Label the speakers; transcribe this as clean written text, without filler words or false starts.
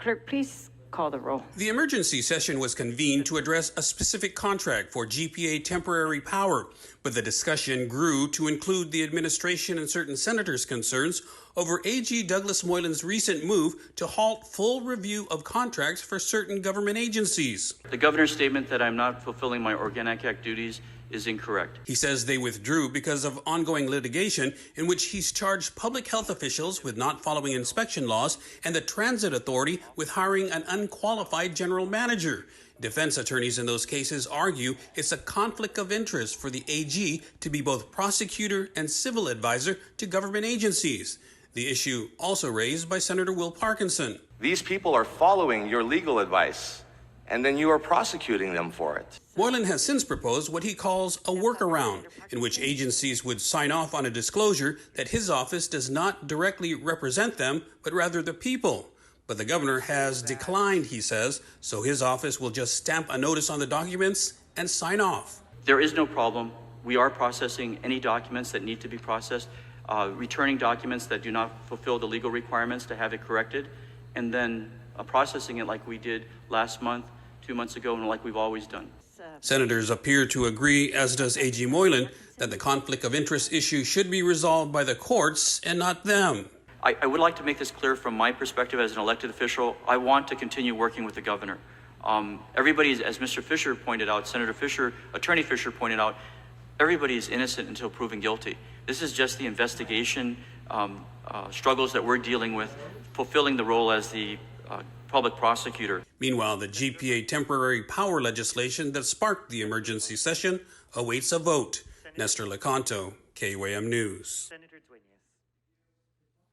Speaker 1: Clerk, please call the roll.
Speaker 2: The emergency session was convened to address a specific contract for GPA temporary power, but the discussion grew to include the administration and certain senators' concerns over AG Douglas Moylan's recent move to halt full review of contracts for certain government agencies.
Speaker 3: The governor's statement that I'm not fulfilling my Organic Act duties is incorrect.
Speaker 2: He says they withdrew because of ongoing litigation in which he's charged public health officials with not following inspection laws and the Transit Authority with hiring an unqualified general manager. Defense attorneys in those cases argue it's a conflict of interest for the AG to be both prosecutor and civil advisor to government agencies. The issue also raised by Senator Will Parkinson.
Speaker 4: These people are following your legal advice, and then you are prosecuting them for it.
Speaker 2: Moylan has since proposed what he calls a workaround, in which agencies would sign off on a disclosure that his office does not directly represent them, but rather the people. But the governor has declined, he says, so his office will just stamp a notice on the documents and sign off.
Speaker 3: There is no problem. We are processing any documents that need to be processed, returning documents that do not fulfill the legal requirements to have it corrected, and then processing it like we did last month, 2 months ago, and like we've always done.
Speaker 2: Senators appear to agree, as does AG Moylan, that the conflict of interest issue should be resolved by the courts and not them.
Speaker 3: I would like to make this clear from my perspective as an elected official. I want to continue working with the governor. Everybody, as Mr. Fisher pointed out, Senator Fisher, Attorney Fisher pointed out, everybody is innocent until proven guilty. This is just the investigation struggles that we're dealing with, fulfilling the role as the public prosecutor.
Speaker 2: Meanwhile, the GPA temporary power legislation that sparked the emergency session awaits a vote. Nestor Lecanto, KUAM News.